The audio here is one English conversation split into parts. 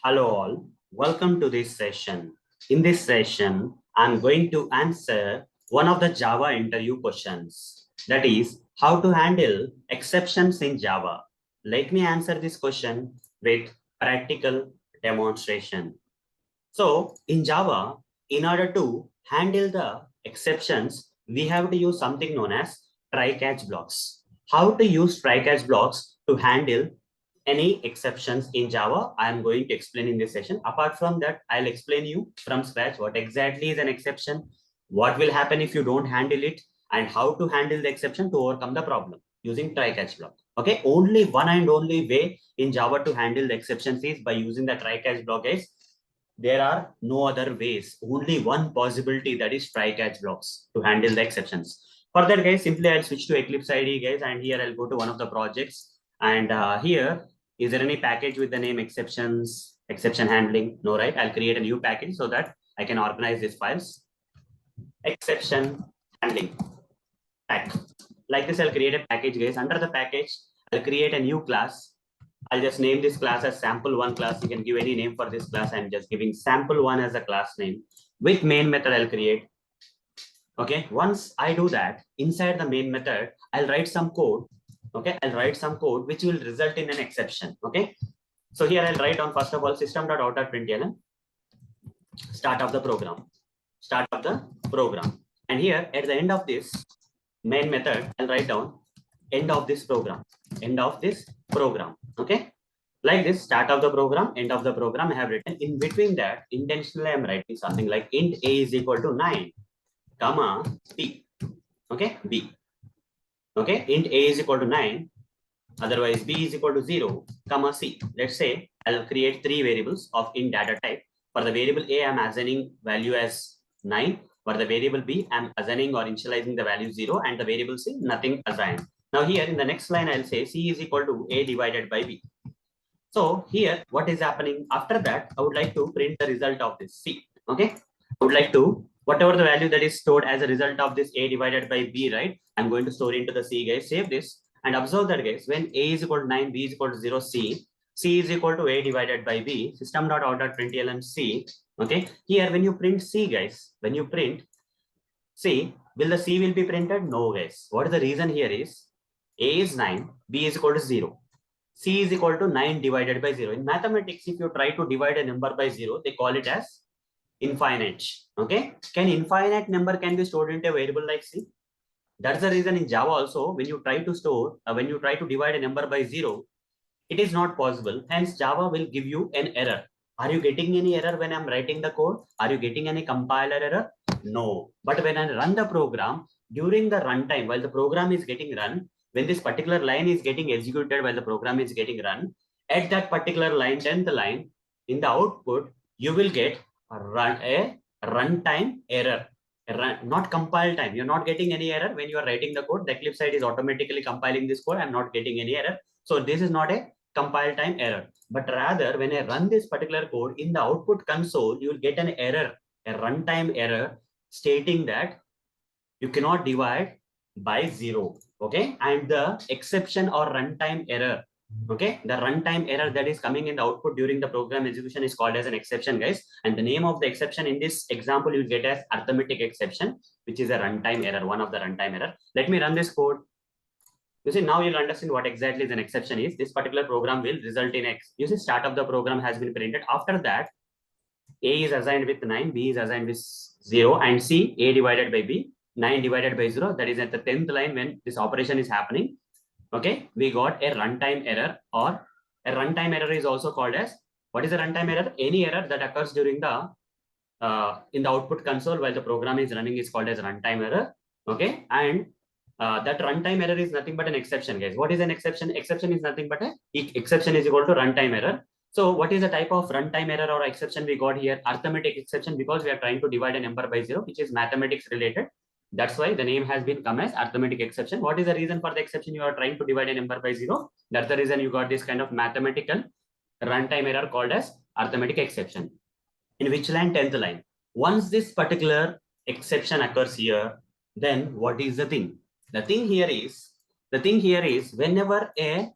Hello all, welcome to this session. In this session, I'm going to answer one of the Java interview questions. That is, how to handle exceptions in Java. Let me answer this question with practical demonstration. So in Java, in order to handle the exceptions, we have to use something known as try-catch blocks. How to use try-catch blocks to handle any exceptions in Java, I am going to explain in this session. Apart from that, I'll explain you from scratch what exactly is an exception, what will happen if you don't handle it, and how to handle the exception to overcome the problem using try-catch block. Okay, only one and only way in Java to handle the exceptions is by using the try-catch block is there are no other ways, only one possibility, that is try-catch blocks to handle the exceptions. For that, guys, simply I'll switch to Eclipse IDE, guys, and here I'll go to one of the projects. And here, is there any package with the name exceptions, exception handling? No, right? I'll create a new package so that I can organize these files. Exception handling pack. Like this, I'll create a package, guys. Under the package, I'll create a new class. I'll just name this class as sample1 class. You can give any name for this class. I'm just giving sample1 as a class name. With main method, I'll create. Okay, once I do that, inside the main method, I'll write some code. Okay, I'll write some code which will result in an exception. Okay, so here I'll write on first of all system.out.println, start of the program, start of the program. And here at the end of this main method, I'll write down end of this program, end of this program. Okay, like this, start of the program, end of the program. I have written in between that intentionally I'm writing something like int a is equal to 9 comma b. Okay, b. Okay, int a is equal to 9, otherwise b is equal to 0 comma c. Let's say I'll create three variables of int data type. For the variable a, I'm assigning value as 9. For the variable b, I'm assigning or initializing the value 0, and the variable c, nothing assigned. Now here in the next line, I'll say c is equal to a divided by b. So here, what is happening? After that, I would like to print the result of this C. Okay, I would like to, whatever the value that is stored as a result of this A divided by B, right? I'm going to store into the C, guys. Save this and observe that, guys. When A is equal to 9, B is equal to 0, C is equal to A divided by B. System.out.println C. Okay, here when you print C, guys, when you print C, will the C will be printed? No, guys. What is the reason here is A is 9, B is equal to 0. C is equal to 9 divided by 0. In mathematics, if you try to divide a number by 0, they call it as infinite. Okay, can infinite number can be stored into a variable like C? That's the reason in Java also, when you try to store, when you try to divide a number by 0, it is not possible. Hence, Java will give you an error. Are you getting any error when I'm writing the code? Are you getting any compiler error? No. But when I run the program, during the runtime, while the program is getting run, when this particular line is getting executed while the program is getting run, at that particular line, 10th line, in the output, you will get a runtime error. Not compile time. You're not getting any error when you are writing the code. The Eclipse side is automatically compiling this code. I'm not getting any error. So this is not a compile time error, but rather when I run this particular code in the output console, you will get an error, a runtime error stating that you cannot divide by 0. Okay, and the exception or runtime error, okay, the runtime error that is coming in the output during the program execution is called as an exception, guys. And the name of the exception in this example you get as arithmetic exception, which is a runtime error, one of the runtime error. Let me run this code. You see, now you'll understand what exactly an exception is. This particular program will result in X. You see, start of the program has been printed. After that, A is assigned with 9, B is assigned with 0, and C, A divided by B, 9 divided by 0. That is at the 10th line when this operation is happening. Okay, we got a runtime error, or a runtime error is also called as, what is a runtime error? Any error that occurs during the in the output console while the program is running is called as runtime error. Okay, and that runtime error is nothing but an exception, guys. What is an exception? Exception is nothing but a exception is equal to runtime error. So what is the type of runtime error or exception we got here? Arithmetic exception, because we are trying to divide a number by 0, which is mathematics related. That's why the name has been come as arithmetic exception. What is the reason for the exception? You are trying to divide a number by 0. That's the reason you got this kind of mathematical runtime error called as arithmetic exception. In which line? 10th line. Once this particular exception occurs here, then what is the thing? The thing here is whenever a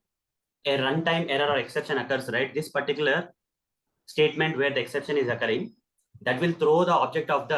runtime error or exception occurs, right? This particular statement where the exception is occurring, that will throw the object of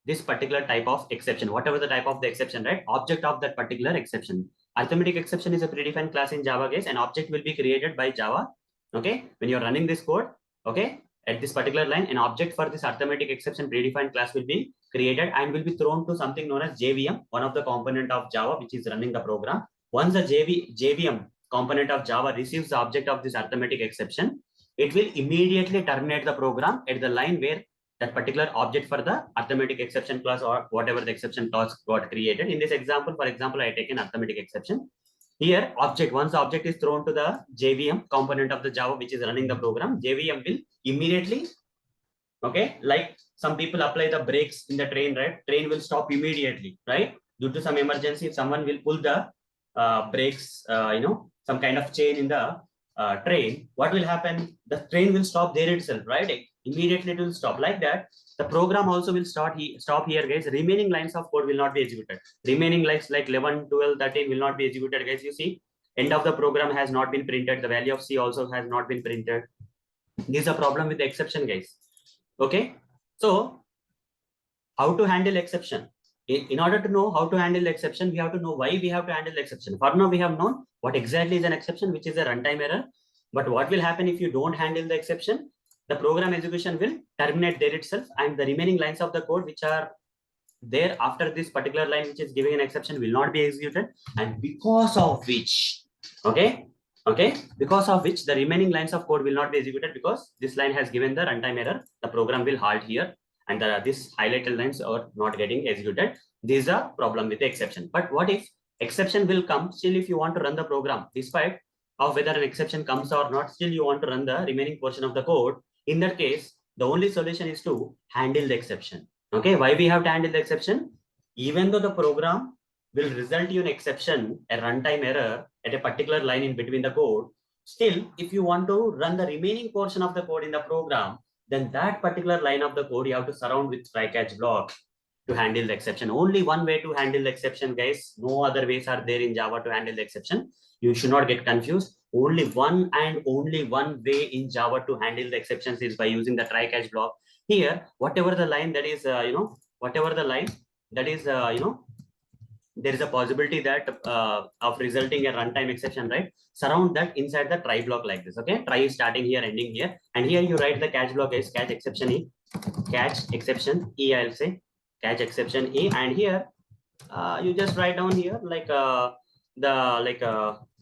this particular type of exception, whatever the type of the exception, right? Object of that particular exception. Arithmetic exception is a predefined class in Java, guys. An object will be created by Java. Okay, when you're running this code, okay, at this particular line, an object for this arithmetic exception predefined class will be created and will be thrown to something known as JVM, one of the component of Java which is running the program. Once the JVM component of Java receives the object of this arithmetic exception, it will immediately terminate the program at the line where that particular object for the arithmetic exception class or whatever the exception class got created. In this example, for example, I take an arithmetic exception. Here, object, once the object is thrown to the JVM component of the Java which is running the program, JVM will immediately, okay, like some people apply the brakes in the train, right? Train will stop immediately, right? Due to some emergency, if someone will pull the brakes, some kind of chain in the train, what will happen? The train will stop there itself, right? Immediately it will stop. Like that, the program also will stop here, guys. Remaining lines of code will not be executed. Remaining lines like 11, 12, 13 will not be executed, guys. You see, end of the program has not been printed. The value of C also has not been printed. This is a problem with the exception, guys. Okay, so how to handle exception? In order to know how to handle exception, we have to know why we have to handle exception. For now, we have known what exactly is an exception, which is a runtime error. But what will happen if you don't handle the exception? The program execution will terminate there itself, and the remaining lines of the code which are there after this particular line which is giving an exception will not be executed, and because of which, because of which the remaining lines of code will not be executed, because this line has given the runtime error. The program will halt here, and this highlighted lines are not getting executed. This is a problem with the exception. But what if exception will come? Still, if you want to run the program, despite of whether an exception comes or not, still you want to run the remaining portion of the code. In that case, the only solution is to handle the exception. Okay, why we have to handle the exception? Even though the program will result in an exception, a runtime error at a particular line in between the code, still, if you want to run the remaining portion of the code in the program, then that particular line of the code you have to surround with try-catch block to handle the exception. Only one way to handle the exception, guys. No other ways are there in Java to handle the exception. You should not get confused. Only one and only one way in Java to handle the exceptions is by using the try-catch block. Here, whatever the line that is, whatever the line that is, there is a possibility that of resulting a runtime exception, right? Surround that inside the try block like this. Okay, try is starting here, ending here, and here you write the catch block is catch exception E, I'll say catch exception E, and here you just write down here like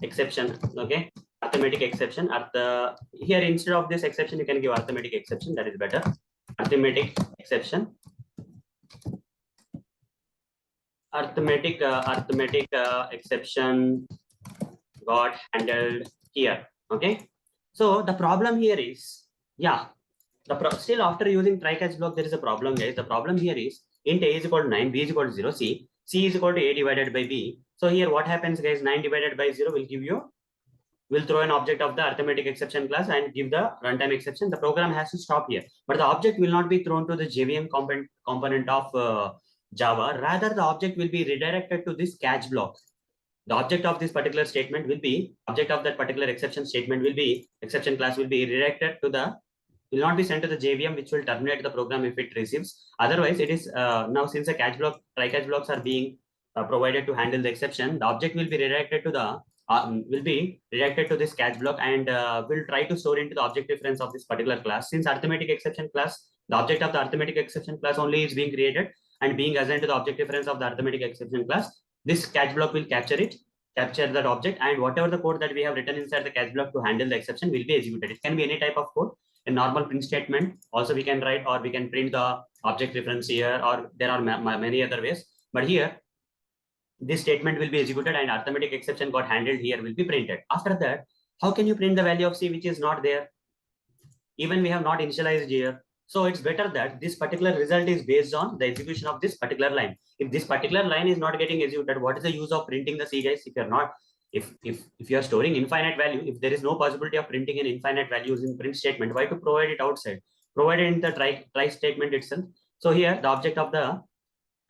exception. Okay, arithmetic exception at the here instead of this exception you can give arithmetic exception, that is better. Arithmetic exception, exception got handled here. Okay, so the problem here is, yeah, still after using try catch block there is a problem, guys. The problem here is int a is equal to 9, b is equal to 0, c is equal to a divided by b. So here what happens, guys? 9 divided by 0 will give you, will throw an object of the arithmetic exception class and give the runtime exception. The program has to stop here, but the object will not be thrown to the JVM component of Java. Rather, the object will be redirected to this catch block. The object of this particular statement will be, object of that particular exception statement will be, exception class will be redirected to the, will not be sent to the JVM, which will terminate the program if it receives. Otherwise, it is now since the catch block, try catch blocks are being provided to handle the exception, the object will be redirected to the this catch block and will try to store into the object reference of this particular class. Since arithmetic exception class, the object of the arithmetic exception class only is being created and being assigned to the object reference of the arithmetic exception class, this catch block will capture that object, and whatever the code that we have written inside the catch block to handle the exception will be executed. It can be any type of code. A normal print statement also we can write, or we can print the object reference here, or there are many other ways. But here, this statement will be executed and arithmetic exception got handled here will be printed. After that, how can you print the value of C which is not there? Even we have not initialized here. So it's better that this particular result is based on the execution of this particular line. If this particular line is not getting executed, what is the use of printing the C, guys? If you're not, if you are storing infinite value, if there is no possibility of printing an infinite values in print statement, why to provide it outside? Provide it in the try statement itself. So here the object of the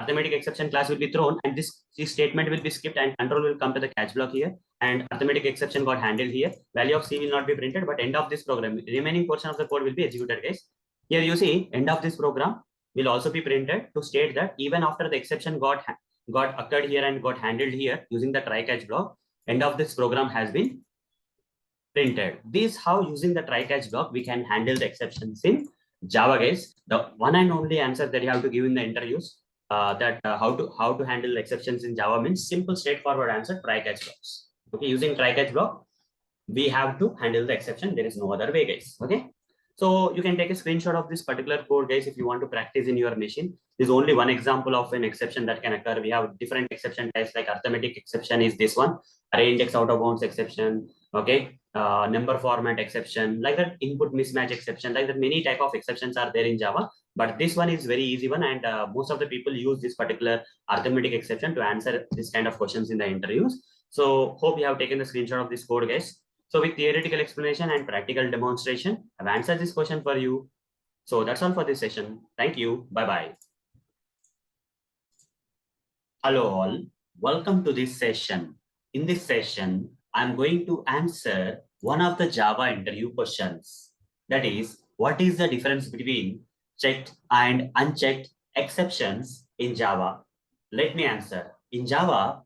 arithmetic exception class will be thrown, and this statement will be skipped, and control will come to the catch block here, and arithmetic exception got handled here. Value of C will not be printed, but end of this program, remaining portion of the code will be executed, guys. Here you see end of this program will also be printed to state that even after the exception got occurred here and got handled here using the try catch block, end of this program has been printed. This how using the try catch block we can handle the exceptions in Java, guys. The one and only answer that you have to give in the interviews, how to handle exceptions in Java means simple straightforward answer, try catch blocks. Okay, using try catch block we have to handle the exception. There is no other way, guys. Okay, so you can take a screenshot of this particular code, guys, if you want to practice in your machine. There's only one example of an exception that can occur. We have different exception types, like arithmetic exception is this one, array index out of bounds exception, okay, number format exception, like that, input mismatch exception, like that. Many type of exceptions are there in Java, but this one is very easy one, and most of the people use this particular arithmetic exception to answer this kind of questions in the interviews. So hope you have taken the screenshot of this code, guys. So with theoretical explanation and practical demonstration, I've answered this question for you. So that's all for this session. Thank you. Bye-bye. Hello all. Welcome to this session. In this session, I'm going to answer one of the Java interview questions. That is, what is the difference between checked and unchecked exceptions in Java? Let me answer. In Java,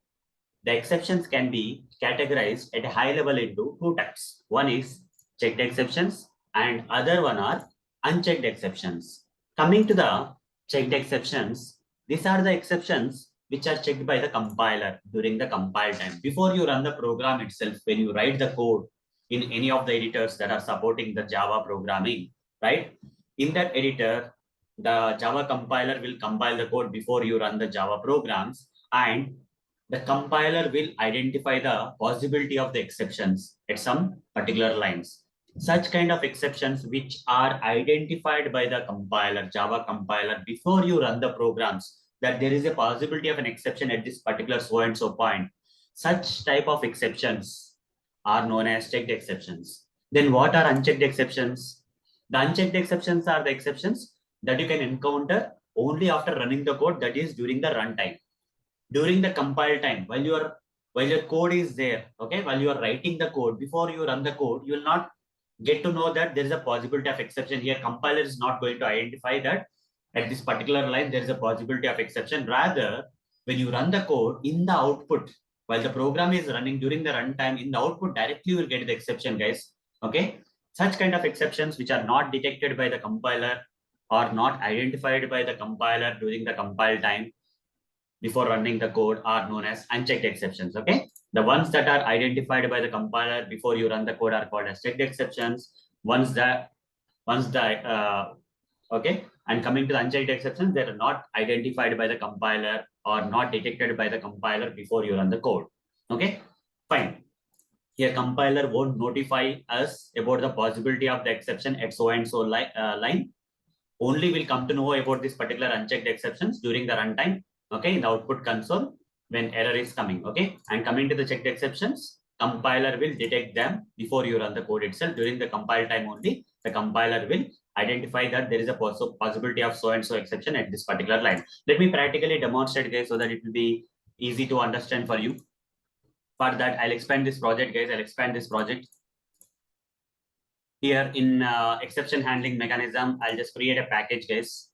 the exceptions can be categorized at a high level into two types. One is checked exceptions and other one are unchecked exceptions. Coming to the checked exceptions, these are the exceptions which are checked by the compiler during the compile time. Before you run the program itself, when you write the code in any of the editors that are supporting the Java programming, right? In that editor, the Java compiler will compile the code before you run the Java programs, and the compiler will identify the possibility of the exceptions at some particular lines. Such kind of exceptions which are identified by the compiler, Java compiler, before you run the programs, that there is a possibility of an exception at this particular so and so point. Such type of exceptions are known as checked exceptions. Then what are unchecked exceptions? The unchecked exceptions are the exceptions that you can encounter only after running the code, that is during the runtime. During the compile time, while your code is there, okay, while you are writing the code, before you run the code, you will not get to know that there is a possibility of exception here. Compiler is not going to identify that at this particular line there is a possibility of exception. Rather, when you run the code in the output, while the program is running during the runtime, in the output directly you will get the exception, guys. Okay, such kind of exceptions which are not detected by the compiler or not identified by the compiler during the compile time before running the code are known as unchecked exceptions. Okay, the ones that are identified by the compiler before you run the code are called as checked exceptions. Okay, and coming to the unchecked exceptions, they are not identified by the compiler or not detected by the compiler before you run the code. Okay, fine. Here compiler won't notify us about the possibility of the exception at so and so line. Only will come to know about this particular unchecked exceptions during the runtime, okay, in the output console when error is coming. Okay, and coming to the checked exceptions, compiler will detect them before you run the code itself. During the compile time only, the compiler will identify that there is a possibility of so and so exception at this particular line. Let me practically demonstrate, guys, so that it will be easy to understand for you. For that, I'll expand this project, guys. I'll expand this project. Here in exception handling mechanism, I'll just create a package, guys.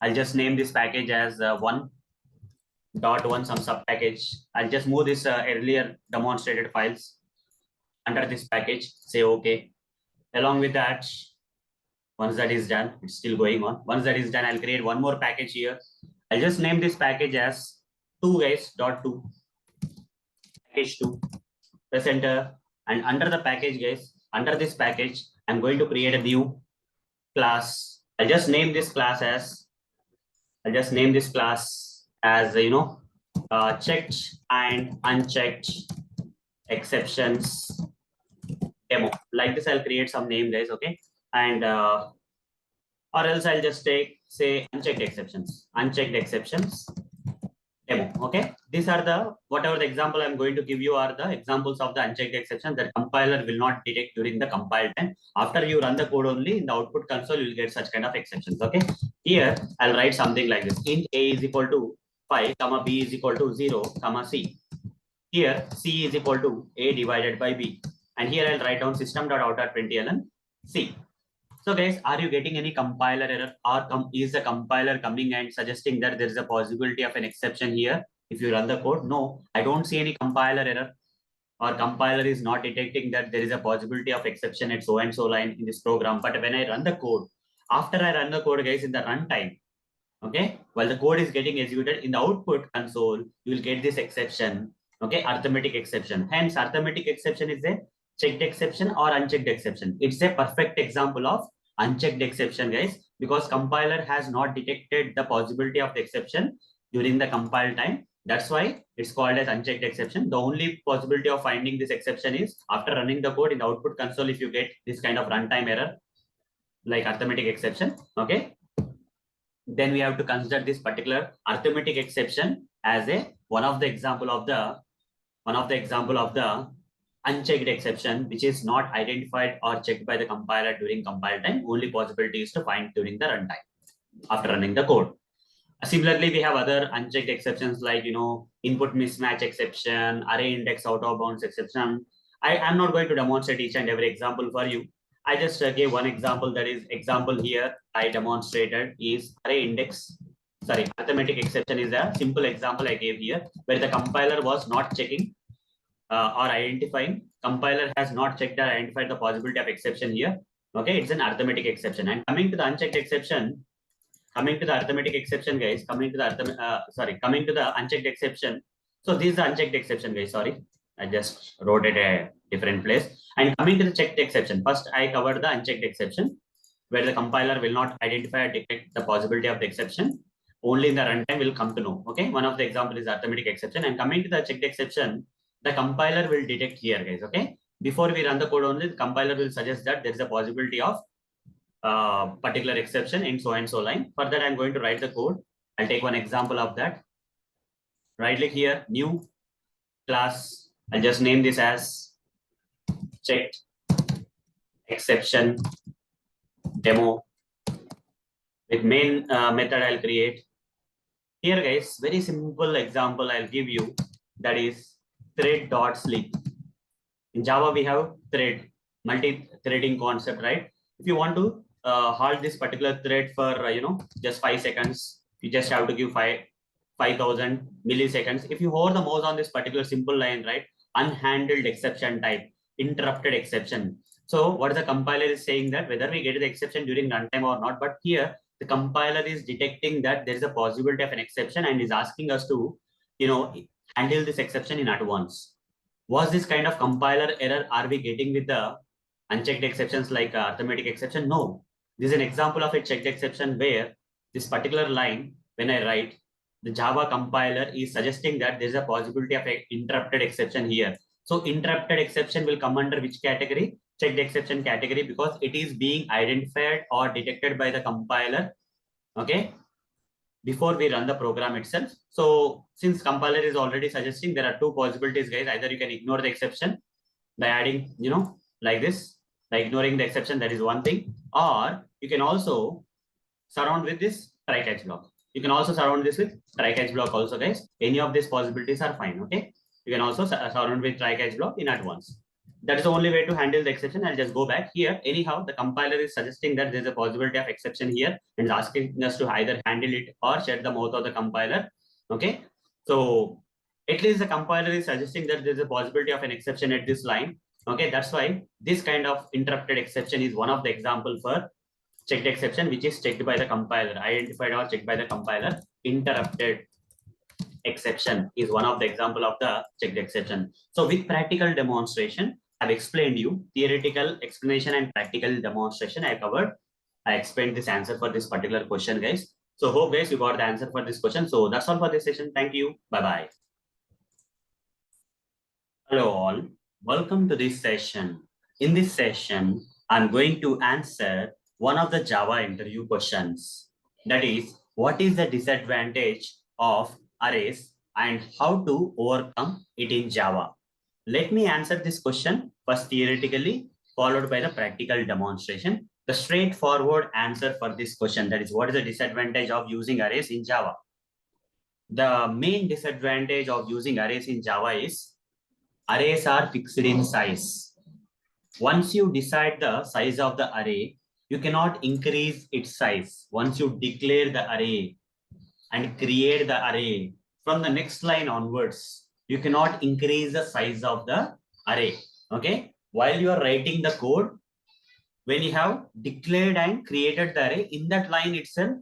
I'll just name this package as 1.1 some sub package. I'll just move this earlier demonstrated files under this package, say okay. Along with that, once that is done, it's still going on. Once that is done, I'll create one more package here. I'll just name this package as 2, guys, .2, package 2. Press enter, and under the package, guys, under this package, I'm going to create a new class. I'll just name this class as checked and unchecked exceptions demo. Like this, I'll create some name, guys. Okay, and or else I'll just say unchecked exceptions demo. Okay, these are the whatever the example I'm going to give you are the examples of the unchecked exception that compiler will not detect during the compile time. After you run the code only in the output console, you will get such kind of exceptions. Okay, here I'll write something like this: int a is equal to 5, comma b is equal to 0, comma c. Here c is equal to a divided by b, and here I'll write down system.out.println c. So guys, are you getting any compiler error, or is the compiler coming and suggesting that there is a possibility of an exception here if you run the code? No, I don't see any compiler error, or compiler is not detecting that there is a possibility of exception at so and so line in this program. But when I run the code, after I run the code, guys, in the runtime, okay, while the code is getting executed in the output console, you will get this exception, okay, arithmetic exception. Hence, arithmetic exception is a checked exception or unchecked exception. It's a perfect example of unchecked exception, guys, because compiler has not detected the possibility of the exception during the compile time. That's why it's called as unchecked exception. The only possibility of finding this exception is after running the code in the output console. If you get this kind of runtime error like arithmetic exception, okay, then we have to consider this particular arithmetic exception as a one of the example of the unchecked exception, which is not identified or checked by the compiler during compile time. Only possibility is to find during the runtime after running the code. Similarly, we have other unchecked exceptions like input mismatch exception, array index out of bounds exception. I am not going to demonstrate each and every example for you. I just gave one example. That is example here I demonstrated is array index. Sorry, arithmetic exception is a simple example I gave here where the compiler was not checking or identifying. Compiler has not checked or identified the possibility of exception here. Okay, it's an arithmetic exception. And coming to the unchecked exception, guys, coming to the unchecked exception. So this is the unchecked exception, guys. Sorry, I just wrote it a different place. And coming to the checked exception, first I covered the unchecked exception, where the compiler will not identify or detect the possibility of the exception. Only in the runtime will come to know. Okay, one of the example is arithmetic exception. And coming to the checked exception, the compiler will detect here, guys. Okay, before we run the code only, the compiler will suggest that there is a possibility of particular exception in so and so line. For that, I'm going to write the code. I'll take one example of that. Right click here, new class. I'll just name this as checked exception demo. With main method, I'll create. Here, guys, very simple example I'll give you. That is thread.sleep. In Java, we have thread, multi-threading concept, right? If you want to halt this particular thread for just 5 seconds, you just have to give 5,000 milliseconds. If you hover the mouse on this particular simple line, right, unhandled exception type, interrupted exception. So what the compiler is saying that whether we get the exception during runtime or not, but here the compiler is detecting that there is a possibility of an exception and is asking us to handle this exception in advance. Was this kind of compiler error are we getting with the unchecked exceptions like arithmetic exception? No. This is an example of a checked exception where this particular line, when I write, the Java compiler is suggesting that there's a possibility of an interrupted exception here. So interrupted exception will come under which category? Checked exception category, because it is being identified or detected by the compiler, okay, before we run the program itself. So since compiler is already suggesting, there are two possibilities, guys. Either you can ignore the exception by adding, like this, by ignoring the exception, that is one thing. Or you can also surround with this try catch block. You can also surround this with try catch block also, guys. Any of these possibilities are fine, okay? You can also surround with try catch block in advance. That is the only way to handle the exception. I'll just go back here. Anyhow, the compiler is suggesting that there's a possibility of exception here and is asking us to either handle it or shut the mouth of the compiler. Okay. So at least the compiler is suggesting that there's a possibility of an exception at this line. Okay. That's why this kind of interrupted exception is one of the example for checked exception, which is checked by the compiler, identified or checked by the compiler. Interrupted exception is one of the example of the checked exception. So with practical demonstration, I've explained you theoretical explanation and practical demonstration I covered. I explained this answer for this particular question, guys. So hope, guys, you got the answer for this question. So that's all for this session. Thank you. Bye-bye. Hello all. Welcome to this session. In this session, I'm going to answer one of the Java interview questions. That is, what is the disadvantage of arrays and how to overcome it in Java. Let me answer this question first theoretically, followed by the practical demonstration. The straightforward answer for this question, that is, what is the disadvantage of using arrays in Java? The main disadvantage of using arrays in Java is arrays are fixed in size. Once you decide the size of the array, you cannot increase its size. Once you declare the array and create the array, from the next line onwards, you cannot increase the size of the array. Okay. While you are writing the code, when you have declared and created the array, in that line itself,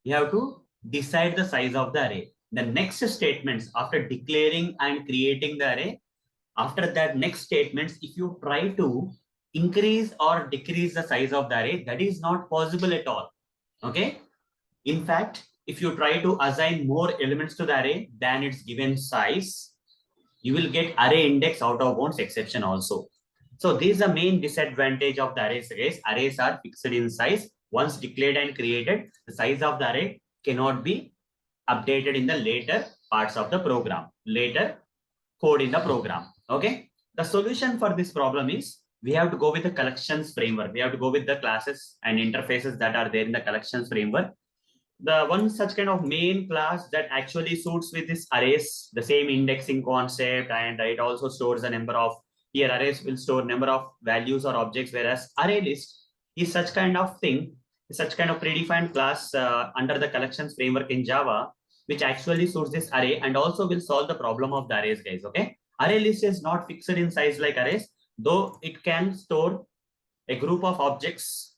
you have to decide the size of the array. The next statements after declaring and creating the array, after that next statements, if you try to increase or decrease the size of the array, that is not possible at all. Okay. In fact, if you try to assign more elements to the array than its given size, you will get array index out of bounds exception also. So this is the main disadvantage of the arrays. Arrays are fixed in size. Once declared and created, the size of the array cannot be updated in the later parts of the program, later code in the program. Okay. The solution for this problem is we have to go with the collections framework. We have to go with the classes and interfaces that are there in the collections framework. The one such kind of main class that actually suits with this arrays, the same indexing concept, and it also stores a number of, here arrays will store number of values or objects, whereas ArrayList is such kind of thing, such kind of predefined class under the collections framework in Java, which actually suits this array and also will solve the problem of the arrays, guys. Okay. ArrayList is not fixed in size like arrays, though it can store a group of objects,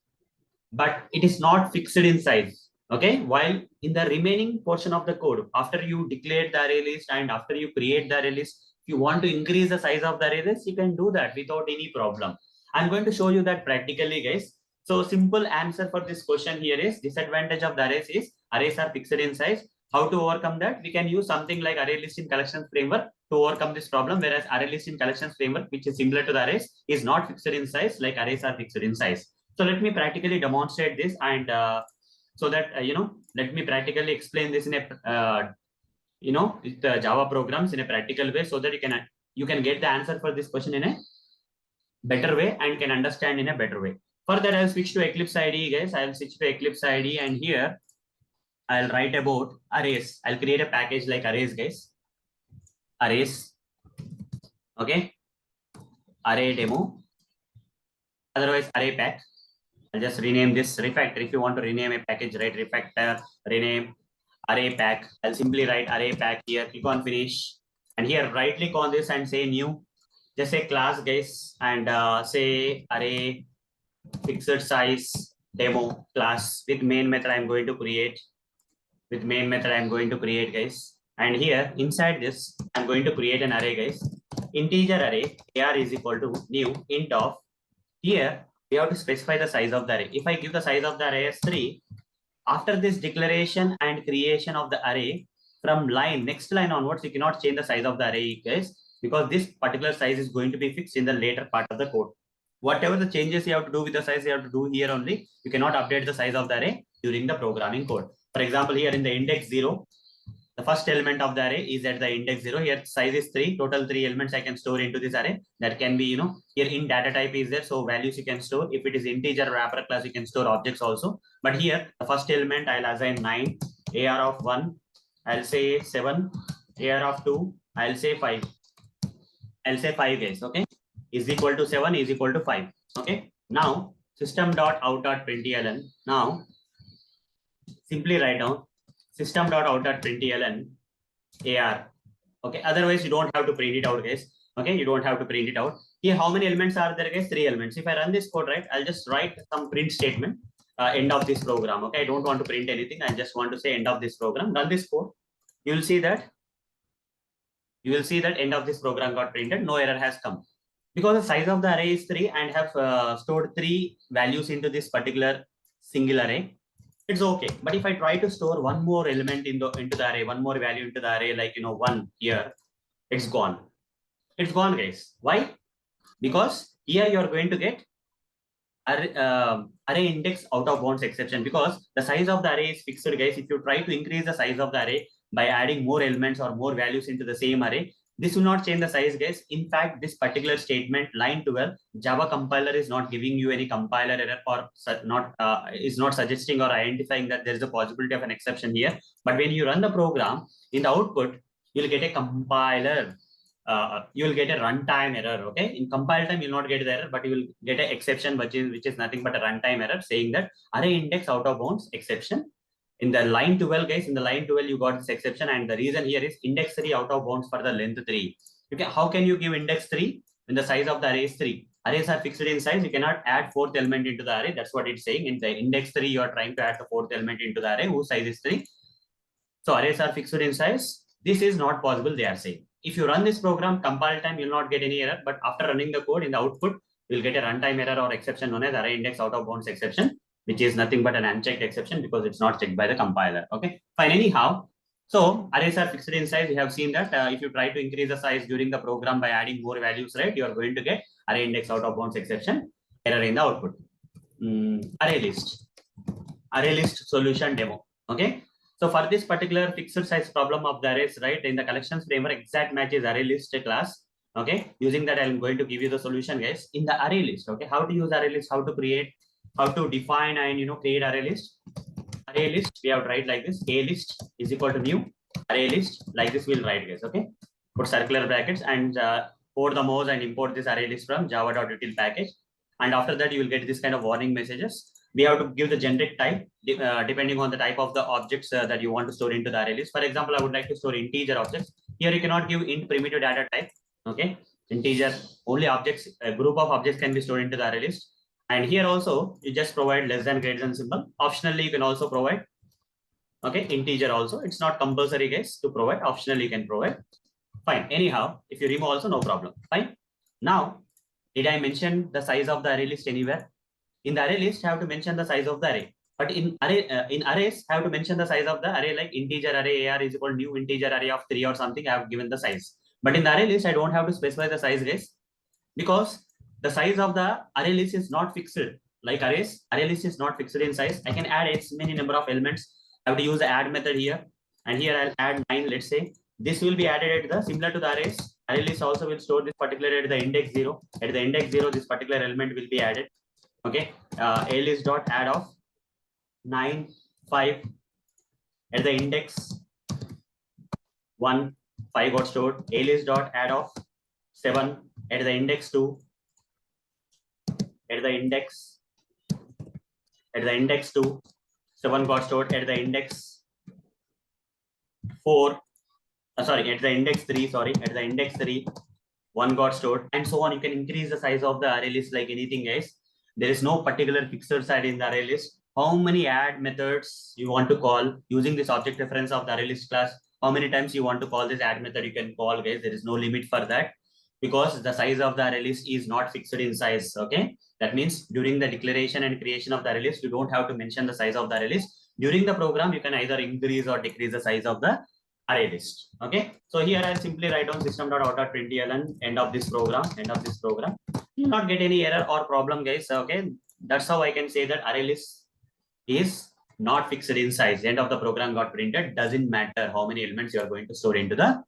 but it is not fixed in size. Okay, while in the remaining portion of the code, after you declare the array list and after you create the array list, if you want to increase the size of the array list, you can do that without any problem. I'm going to show you that practically, guys. So simple answer for this question here is disadvantage of the arrays is arrays are fixed in size. How to overcome that? We can use something like ArrayList in collections framework to overcome this problem, whereas ArrayList in collections framework, which is similar to the arrays, is not fixed in size like arrays are fixed in size. So let me practically demonstrate this and so that let me practically explain this in a with the Java programs in a practical way, so that you can get the answer for this question in a better way and can understand in a better way. For that, I'll switch to Eclipse IDE, guys. I'll switch to Eclipse IDE, and here I'll write about arrays. I'll create a package like arrays, guys. Arrays. Okay. Array demo. Otherwise, array pack. I'll just rename this refactor. If you want to rename a package, write refactor, rename array pack. I'll simply write array pack here, click on finish. And here, right click on this and say new. Just say class, guys, and say array fixed size demo class with main method I'm going to create. With main method I'm going to create, guys. And here inside this, I'm going to create an array, guys. Integer array, AR is equal to new int of, here we have to specify the size of the array. If I give the size of the array as 3, after this declaration and creation of the array, from next line onwards, you cannot change the size of the array, guys, because this particular size is going to be fixed in the later part of the code. Whatever the changes you have to do with the size, you have to do here only. You cannot update the size of the array during the programming code. For example, here in the index 0, the first element of the array is at the index 0. Here size is 3. Total 3 elements I can store into this array. That can be, here in data type is there. So values you can store. If it is integer wrapper class, you can store objects also. But here the first element I'll assign 9, AR of 1, I'll say 7, AR of 2, I'll say 5. I'll say 5, guys. Okay. Is equal to 7 is equal to 5. Okay. Now system.out.println. Now simply write down system.out.println AR. Okay. Otherwise, you don't have to print it out, guys. Okay. You don't have to print it out. Here, how many elements are there, guys? 3 elements. If I run this code, right, I'll just write some print statement, end of this program. Okay. I don't want to print anything. I just want to say end of this program. Run this code. You will see that end of this program got printed. No error has come. Because the size of the array is 3 and have stored 3 values into this particular single array, it's okay. But if I try to store one more element into the array, one more value into the array, like 1 here, it's gone. It's gone, guys. Why? Because here you are going to get array index out of bounds exception, because the size of the array is fixed, guys. If you try to increase the size of the array, by adding more elements or more values into the same array. This will not change the size, guys. In fact, this particular statement, line 12, Java compiler is not giving you any compiler error or is not suggesting or identifying that there is a possibility of an exception here. But when you run the program, in the output, you'll get a compiler. You will get a runtime error. Okay, in compile time, you'll not get the error, but you will get an exception, which is nothing but a runtime error saying that array index out of bounds exception. In the line 12, guys, in the line 12, you got this exception, and the reason here is index 3 out of bounds for the length 3. How can you give index 3 when the size of the array is 3? Arrays are fixed in size. You cannot add fourth element into the array. That's what it's saying. In the index 3, you are trying to add the fourth element into the array whose size is 3. So arrays are fixed in size. This is not possible, they are saying. If you run this program, compile time, you'll not get any error. But after running the code in the output, you'll get a runtime error or exception known as array index out of bounds exception, which is nothing but an unchecked exception because it's not checked by the compiler. Okay, fine. Anyhow, so arrays are fixed in size. We have seen that if you try to increase the size during the program by adding more values, right, you are going to get array index out of bounds exception error in the output. ArrayList solution demo. Okay. So for this particular fixed size problem of the arrays, right, in the collections framework, exact match is ArrayList class. Okay. Using that, I'm going to give you the solution, guys, in the ArrayList. Okay. How to use ArrayList, how to create, how to define and create ArrayList. ArrayList, we have to write like this: a list is equal to new ArrayList. Like this, we'll write, guys. Okay. Put circular brackets and port the mouse and import this ArrayList from java.util package. And after that, you will get this kind of warning messages. We have to give the generic type depending on the type of the objects that you want to store into the array list. For example, I would like to store integer objects. Here you cannot give int primitive data type. Okay, integer, only objects, a group of objects can be stored into the array list. And here also you just provide less than greater than symbol. Optionally, you can also provide integer also. It's not compulsory, guys, to provide. Optionally, you can provide. Fine. Anyhow, if you remove also, no problem. Fine. Now, did I mention the size of the array list anywhere? In the array list, I have to mention the size of the array. But in arrays, I have to mention the size of the array, like integer array AR is equal to new integer array of 3 or something. I have given the size. But in the array list, I don't have to specify the size, guys, because the size of the array list is not fixed. Like arrays, array list is not fixed in size. I can add X many number of elements. I have to use the add method here. And here I'll add 9, let's say. This will be added at the similar to the arrays. Array list also will store this particular at the index 0. At the index 0, this particular element will be added. Okay, ArrayList dot add of 9, 5 at the index 1, 5 got stored. ArrayList dot add of 7 at the index 2. At the index 2, 7 got stored. At the index 4, at the index 3, at the index 3, 1 got stored, and so on. You can increase the size of the array list like anything, guys. There is no particular fixed size in the array list. How many add methods you want to call using this object reference of the array list class? How many times you want to call this add method? You can call, guys. There is no limit for that because the size of the array list is not fixed in size. Okay, that means during the declaration and creation of the array list, you don't have to mention the size of the array list. During the program, you can either increase or decrease the size of the array list. Okay, so here I'll simply write down system.out.println end of this program. You will not get any error or problem, guys. Okay, that's how I can say that array list is not fixed in size. The end of the program got printed. Doesn't matter how many elements you are going to store into the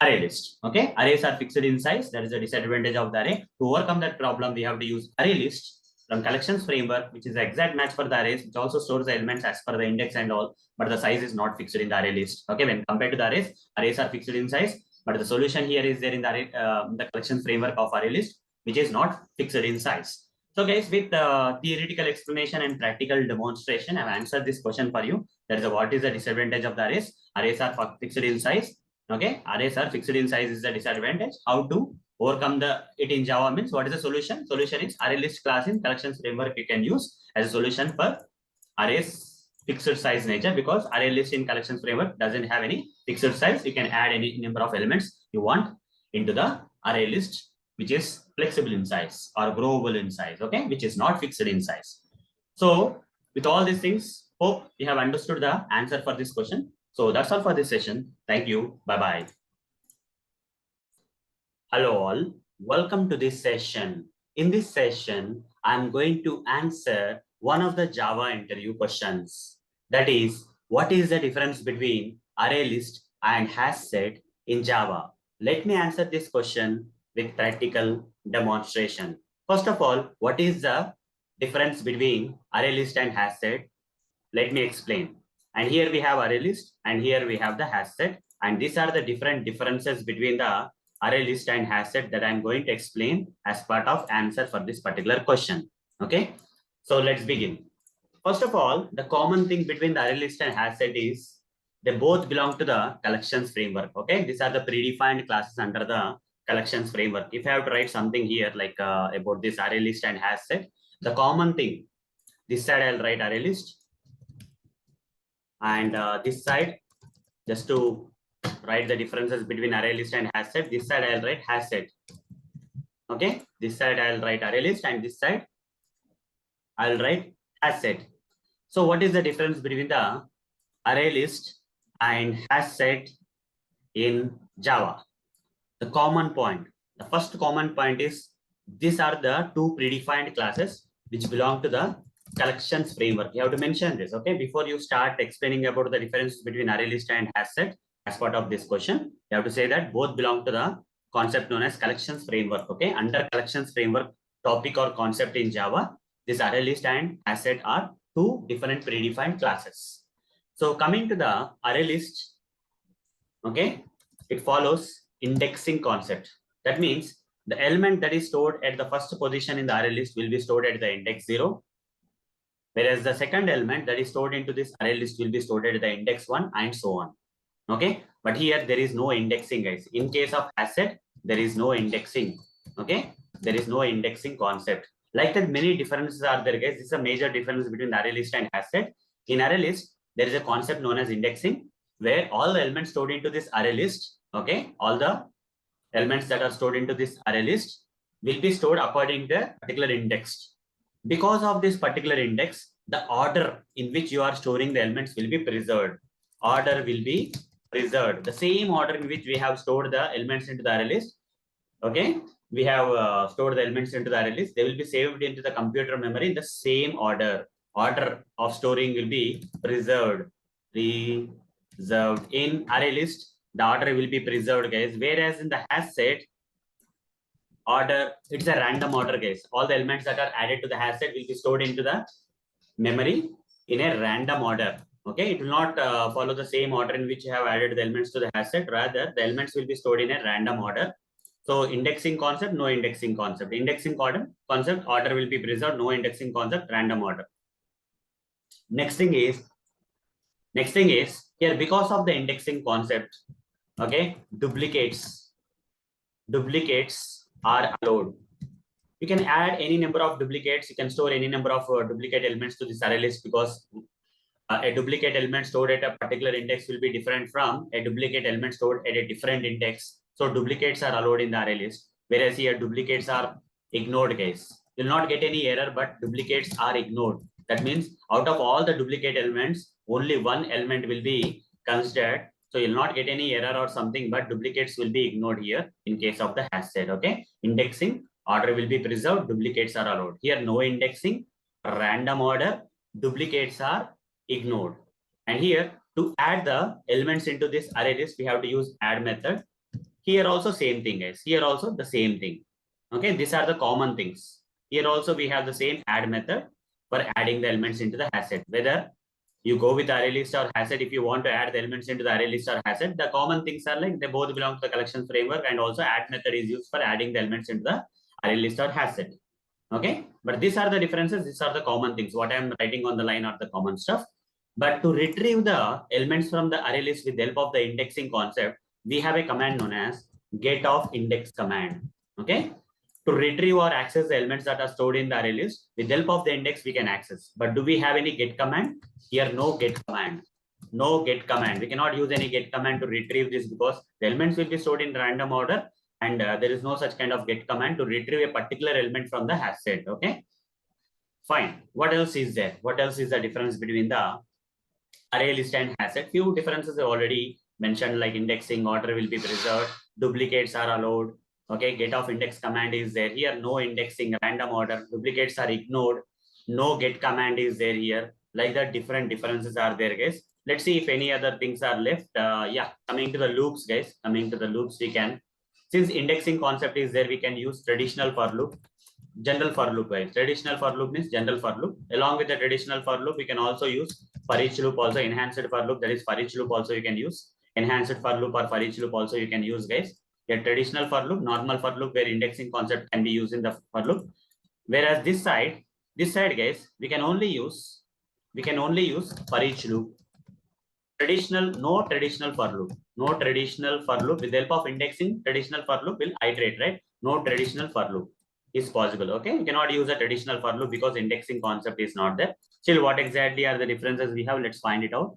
array list. Okay, arrays are fixed in size. That is the disadvantage of the array. To overcome that problem, we have to use array list from collections framework, which is the exact match for the arrays, which also stores the elements as per the index and all, but the size is not fixed in the array list. Okay, when compared to the arrays are fixed in size, but the solution here is there in the array, the collections framework of array list, which is not fixed in size. So guys, with theoretical explanation and practical demonstration, I've answered this question for you. That is what is the disadvantage of the arrays. Arrays are fixed in size. Okay, arrays are fixed in size is the disadvantage. How to overcome it in Java means what is the solution? Solution is ArrayList class in collections framework you can use as a solution for arrays fixed size nature, because ArrayList in collections framework doesn't have any fixed size. You can add any number of elements you want into the array list, which is flexible in size or growable in size, okay, which is not fixed in size. So with all these things, hope you have understood the answer for this question. So that's all for this session. Thank you. Bye-bye. Hello all. Welcome to this session. In this session, I'm going to answer one of the Java interview questions. That is, what is the difference between ArrayList and HashSet in Java? Let me answer this question with practical demonstration. First of all, what is the difference between ArrayList and HashSet? Let me explain. And here we have ArrayList and here we have the HashSet. And these are the different differences between the ArrayList and HashSet that I'm going to explain as part of answer for this particular question. Okay, so let's begin. First of all, the common thing between the ArrayList and HashSet is they both belong to the collections framework. Okay, these are the predefined classes under the collections framework. If I have to write something here like about this ArrayList and HashSet, the common thing, this side I'll write ArrayList, and this side, just to write the differences between ArrayList and HashSet, this side I'll write HashSet. Okay, this side I'll write ArrayList and this side I'll write HashSet. So what is the difference between the ArrayList and HashSet in Java? The common point, the first common point is these are the two predefined classes which belong to the collections framework. You have to mention this, okay? Before you start explaining about the difference between ArrayList and HashSet as part of this question, you have to say that both belong to the concept known as collections framework, okay? Under collections framework topic or concept in Java, this ArrayList and HashSet are two different predefined classes. So coming to the ArrayList, okay, it follows indexing concept. That means the element that is stored at the first position in the ArrayList will be stored at the index 0, whereas the second element that is stored into this ArrayList will be stored at the index 1 and so on. Okay, but here there is no indexing, guys. In case of HashSet, there is no indexing. Okay, there is no indexing concept. Like that, many differences are there, guys. This is a major difference between the ArrayList and HashSet. In ArrayList, there is a concept known as indexing, where all the elements stored into this ArrayList, okay, all the elements that are stored into this ArrayList will be stored according to a particular index. Because of this particular index, the order in which you are storing the elements will be preserved. Order will be preserved. The same order in which we have stored the elements into the ArrayList, okay, we have stored the elements into the ArrayList, they will be saved into the computer memory in the same order. Order of storing will be preserved. Preserved. In ArrayList, the order will be preserved, guys. Whereas in the HashSet, order, it's a random order, guys. All the elements that are added to the HashSet will be stored into the memory in a random order. Okay, it will not follow the same order in which you have added the elements to the HashSet. Rather, the elements will be stored in a random order. So indexing concept, no indexing concept. Indexing concept, order will be preserved. No indexing concept, random order. Next thing is here, because of the indexing concept, okay, duplicates are allowed. You can add any number of duplicates. You can store any number of duplicate elements to this array list, because a duplicate element stored at a particular index will be different from a duplicate element stored at a different index. So duplicates are allowed in the array list, whereas here duplicates are ignored, guys. You'll not get any error, but duplicates are ignored. That means out of all the duplicate elements, only one element will be considered. So you'll not get any error or something, but duplicates will be ignored here in case of the HashSet. Okay, indexing, order will be preserved, duplicates are allowed. Here no indexing, random order, duplicates are ignored. And here, to add the elements into this array list, we have to use add method. Here also same thing, guys. Here also the same thing. Okay, these are the common things. Here also we have the same add method for adding the elements into the HashSet. Whether you go with ArrayList or HashSet, if you want to add the elements into the ArrayList or HashSet, the common things are like they both belong to the collection framework, and also add method is used for adding the elements into the ArrayList or HashSet. Okay, but these are the differences. These are the common things. What I'm writing on the line are the common stuff. But to retrieve the elements from the array list with the help of the indexing concept, we have a command known as getOfIndex command. Okay, to retrieve or access the elements that are stored in the array list with the help of the index, we can access. But do we have any get command? Here, no get command. No get command. We cannot use any get command to retrieve this, because the elements will be stored in random order, and there is no such kind of get command to retrieve a particular element from the HashSet. Okay, fine. What else is there? What else is the difference between the ArrayList and HashSet? Few differences are already mentioned, like indexing, order will be preserved, duplicates are allowed. Okay, getOfIndex command is there. Here, no indexing, random order, duplicates are ignored. No get command is there here. Like that, different differences are there, guys. let's see if any other things are left. Yeah, coming to the loops, guys. Coming to the loops, we can, since indexing concept is there, we can use traditional for loop, general for loop, guys. Traditional for loop means general for loop. Along with the traditional for loop, we can also use for each loop, also enhanced for loop. That is for each loop also you can use enhanced for loop, or for each loop also you can use, guys. A traditional for loop, normal for loop, where indexing concept can be used in the for loop. Whereas this side, guys, we can only use for each loop. No traditional for loop. No traditional for loop. With the help of indexing, traditional for loop will iterate, right? No traditional for loop is possible. Okay, you cannot use a traditional for loop because indexing concept is not there. Still, what exactly are the differences we have? Let's find it out.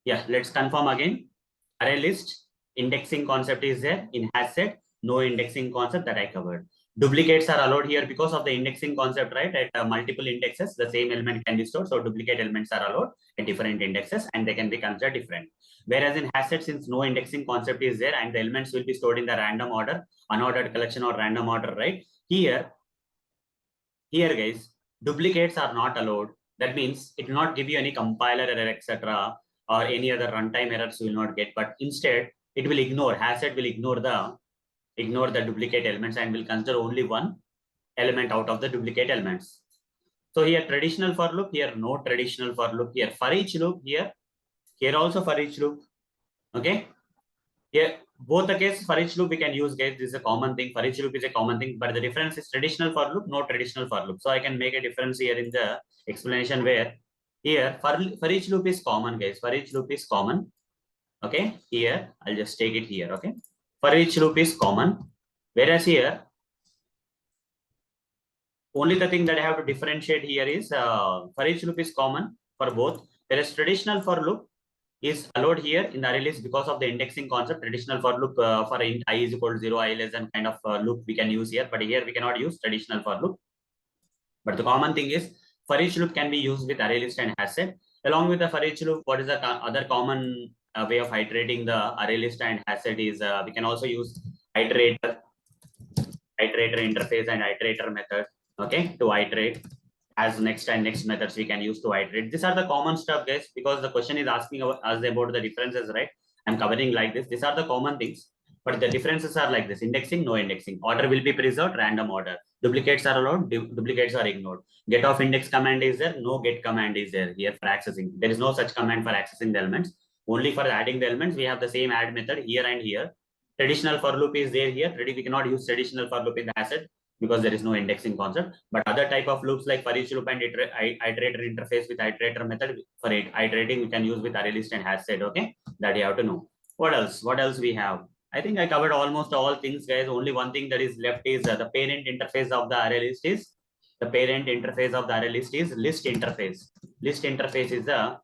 Yeah, let's confirm again. Array list, indexing concept is there. In HashSet, no indexing concept that I covered. Duplicates are allowed here because of the indexing concept, right? At multiple indexes, the same element can be stored. So duplicate elements are allowed at different indexes and they can be considered different. Whereas in HashSet, since no indexing concept is there and the elements will be stored in the random order, unordered collection or random order, right? Here, guys, duplicates are not allowed. That means it will not give you any compiler error, etc., or any other runtime errors you will not get. But instead, it will ignore. HashSet will ignore the duplicate elements and will consider only one element out of the duplicate elements. So here traditional for loop, here no traditional for loop, here for each loop, here also for each loop. Okay. Yeah, both the case for each loop we can use, guys. This is a common thing. For each loop is a common thing, but the difference is traditional for loop, no traditional for loop. So I can make a difference here in the explanation where here for each loop is common, guys. For each loop is common. Okay, here I'll just take it here. Okay, for each loop is common, whereas here only the thing that I have to differentiate here is for each loop is common for both. Whereas traditional for loop is allowed here in the ArrayList because of the indexing concept. Traditional for loop for int I is equal to 0, I less than kind of loop we can use here, but here we cannot use traditional for loop. But the common thing is for each loop can be used with ArrayList and HashSet. Along with the for each loop, what is the other common way of iterating the ArrayList and HashSet is we can also use iterator interface and iterator method, okay, to iterate as next and next methods we can use to iterate. These are the common stuff, guys, because the question is asking us about the differences, right? I'm covering like this. These are the common things, but the differences are like this: indexing, no indexing, order will be preserved, random order, duplicates are allowed, duplicates are ignored. Get of index command is there, no get command is there here for accessing. There is no such command for accessing the elements. Only for adding the elements, we have the same add method here and here. Traditional for loop is there here. We cannot use traditional for loop in the asset because there is no indexing concept. But other type of loops like for each loop and iterator interface with iterator method for iterating, we can use with ArrayList and HashSet. Okay, that you have to know. What else? What else we have? I think I covered almost all things, guys. Only one thing that is left is the parent interface of the ArrayList is list interface. List interface is the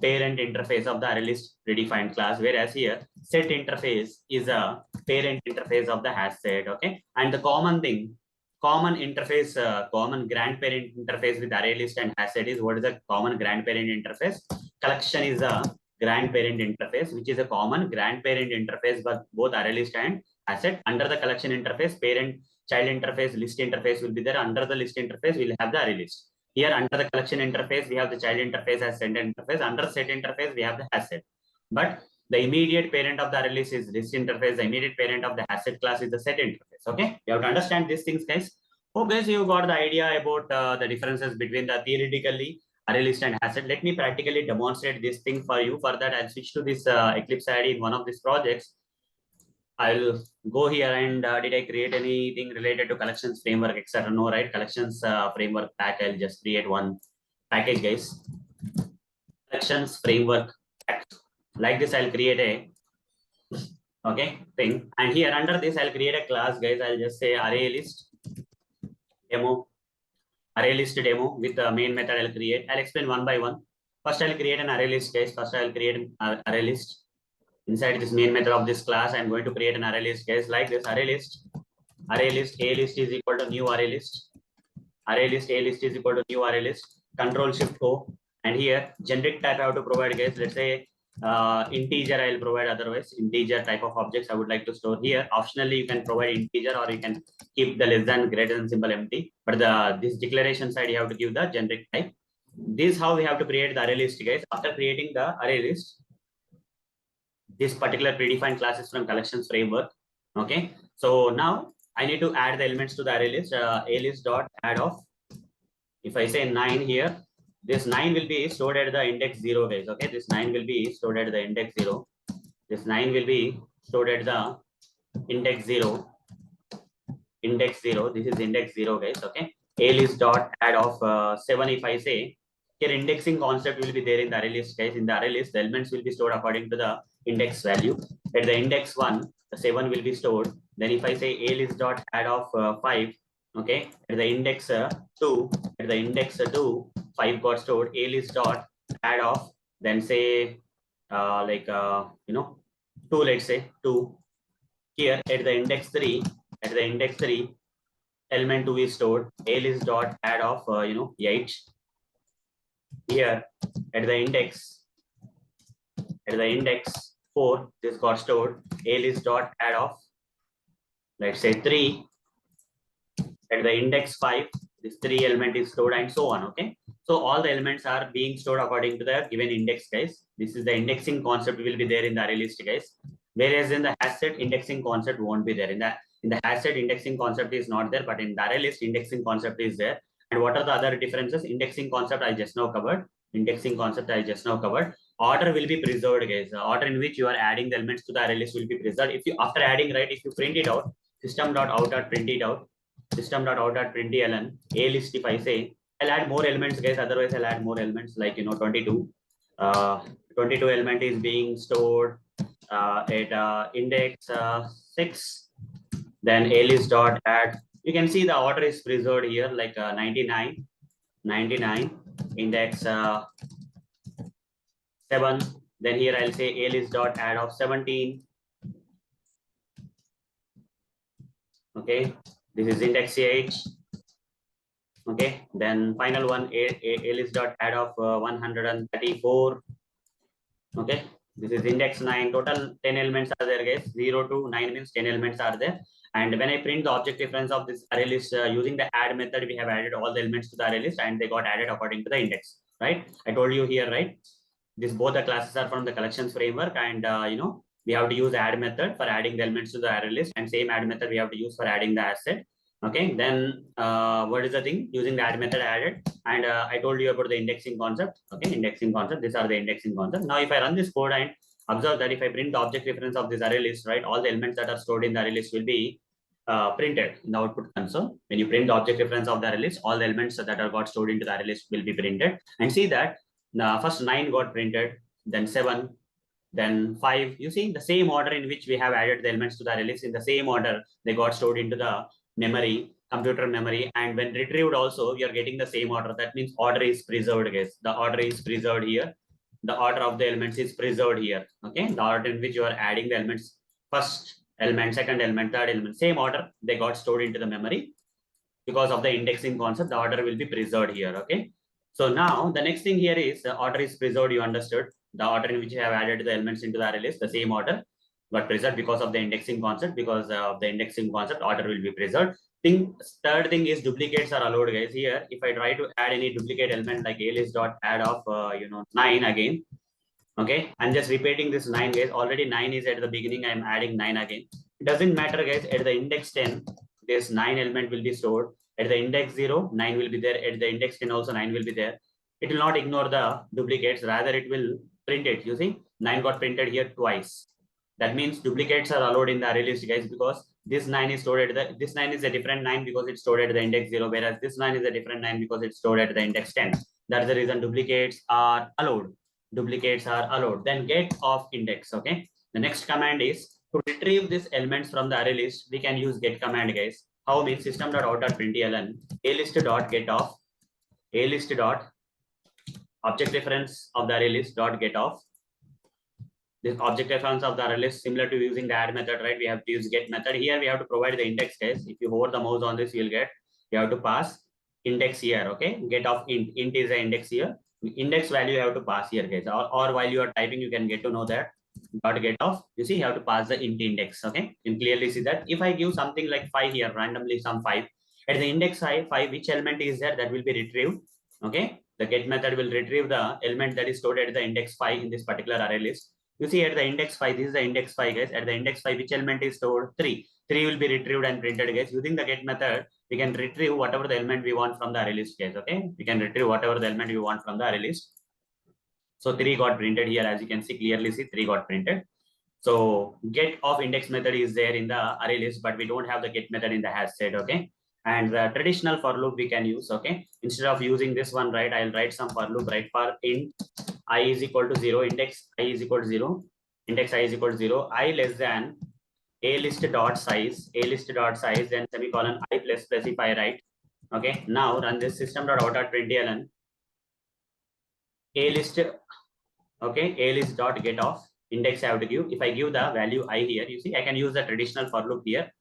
parent interface of the ArrayList predefined class, whereas here set interface is a parent interface of the HashSet. Okay, and the common interface, common grandparent interface with ArrayList and HashSet is, what is the common grandparent interface? Collection is a grandparent interface, which is a common grandparent interface for both ArrayList and HashSet. Under the collection interface, parent child interface, list interface will be there. Under the list interface, we'll have the ArrayList. Here under the collection interface, we have the child interface as set interface. Under set interface, we have the HashSet. But the immediate parent of the ArrayList is list interface. The immediate parent of the HashSet class is the set interface. Okay, you have to understand these things, guys. Hope guys you got the idea about the differences between the theoretically ArrayList and HashSet. Let me practically demonstrate this thing for you. For that, I'll switch to this Eclipse ID in one of these projects. I'll go here and did I create anything related to collections framework, etc.? No, right? Collections framework pack. I'll just create one package, guys. Collections framework pack. Like this, I'll create a thing, and here under this, I'll create a class, guys. I'll just say ArrayList demo, ArrayList demo with the main method. I'll create. I'll explain one by one. First, I'll create an ArrayList, guys. First, I'll create an ArrayList. Inside this main method of this class, I'm going to create an ArrayList, guys, like this. ArrayList A list is equal to new ArrayList. ArrayList A list is equal to new ArrayList. Control Shift O, and here generic type I have to provide, guys. Let's say integer I'll provide. Otherwise, integer type of objects I would like to store here. Optionally, you can provide integer or you can keep the less than greater than symbol empty. But this declaration side, you have to give the generic type. this is how we have to create the array list, guys. After creating the array list, this particular predefined class is from collections framework. Okay, so now I need to add the elements to the array list. A list dot add of, if I say 9 here, this 9 will be stored at the index 0, guys. Okay, this 9 will be stored at the index 0. This 9 will be stored at the index 0. Index 0. This is index 0, guys. Okay, a list dot add of 7. If I say here, indexing concept will be there in the array list, guys. In the array list, the elements will be stored according to the index value. At the index 1, the 7 will be stored. Then if I say a list dot add of 5, okay, at the index 2, at the index 2, 5 got stored. A list dot add of, then say 2, let's say 2. Here at the index 3, at the index 3, element 2 is stored. A list dot add of 8. Here at the index 4, this got stored. A list dot add of, let's say 3. At the index 5, this 3 element is stored, and so on. Okay, so all the elements are being stored according to the given index, guys. This is the indexing concept will be there in the array list, guys. Whereas in the HashSet, indexing concept won't be there. In the HashSet, indexing concept is not there, but in the array list, indexing concept is there. And what are the other differences? Indexing concept I just now covered. Indexing concept I just now covered. Order will be preserved, guys. The order in which you are adding the elements to the array list will be preserved. If you, after adding, right, if you print it out, system.out.print it out, system.out.println a list. If I say, I'll add more elements, guys. Otherwise, I'll add more elements like 22. 22 element is being stored at index 6. Then a list dot add. You can see the order is preserved here, like 99, index 7. Then here I'll say a list dot add of 17. Okay, this is index 8. Okay, then final one, a list dot add of 134. Okay, this is index 9. Total 10 elements are there, guys. 0 to 9 means 10 elements are there. And when I print the object reference of this array list using the add method, we have added all the elements to the array list and they got added according to the index, right? I told you here, right? This both the classes are from the collections framework, and we have to use add method for adding the elements to the array list, and same add method we have to use for adding the asset. Okay, then what is the thing? Using the add method added, and I told you about the indexing concept. Okay, indexing concept. These are the indexing concept. Now, if I run this code and observe that if I print the object reference of this array list, right, all the elements that are stored in the array list will be printed in the output console. When you print the object reference of the array list, all the elements that are got stored into the array list will be printed. And see that the first 9 got printed, then 7, then 5. You see the same order in which we have added the elements to the array list. In the same order, they got stored into the memory, computer memory, and when retrieved also, we are getting the same order. That means order is preserved, guys. The order is preserved here. The order of the elements is preserved here. Okay, the order in which you are adding the elements, first element, second element, third element, same order, they got stored into the memory. Because of the indexing concept, the order will be preserved here. Okay, so now the next thing here is the order is preserved. You understood the order in which you have added the elements into the array list, the same order got preserved because of the indexing concept. Because of the indexing concept, order will be preserved. Third thing is duplicates are allowed, guys. Here, if I try to add any duplicate element like a list dot add of 9 again. Okay, I'm just repeating this 9, guys. Already 9 is at the beginning. I'm adding 9 again. It doesn't matter, guys. At the index 10, this 9 element will be stored. At the index 0, 9 will be there. At the index 10 also 9 will be there. It will not ignore the duplicates. Rather, it will print it. You see, 9 got printed here twice. That means duplicates are allowed in the array list, guys, because this 9 is stored at this 9 is a different 9 because it's stored at the index 0, whereas this 9 is a different 9 because it's stored at the index 10. That's the reason duplicates are allowed. Duplicates are allowed. Then get of index. Okay, the next command is to retrieve these elements from the array list. We can use get command, guys. How means system.out.println a list dot get of, a list dot object reference of the array list dot get of. This object reference of the array list, similar to using the add method, right? We have to use get method. Here we have to provide the index, guys. If you hover the mouse on this, you'll get, you have to pass index here. Okay, get of int is the index here. Index value you have to pass here, guys. Or while you are typing, you can get to know that dot get of. You see, you have to pass the int index. Okay, you can clearly see that. If I give something like 5 here, randomly some 5 at the index 5, which element is there that will be retrieved? Okay, The get method will retrieve the element that is stored at the index 5 in this particular array list. You see at the index 5, this is the index 5, guys. At the index 5, which element is stored? 3. 3 will be retrieved and printed, guys. Using the get method, we can retrieve whatever the element we want from the array list, guys. Okay, we can retrieve whatever the element we want from the array list. So 3 got printed here, as you can see, clearly see 3 got printed. So get of index method is there in the array list, but we don't have the get method in the hash set. Okay, and the traditional for loop we can use. Okay, instead of using this one, right, I'll write some for loop, right, for int I is equal to 0, index I is equal to 0, index I is equal to 0, I less than a list dot size, then semicolon I plus specify, right. Okay, now run this system dot out println a list. Okay, a list dot get of index I have to give. If I give the value I here, you see I can use the traditional for loop here.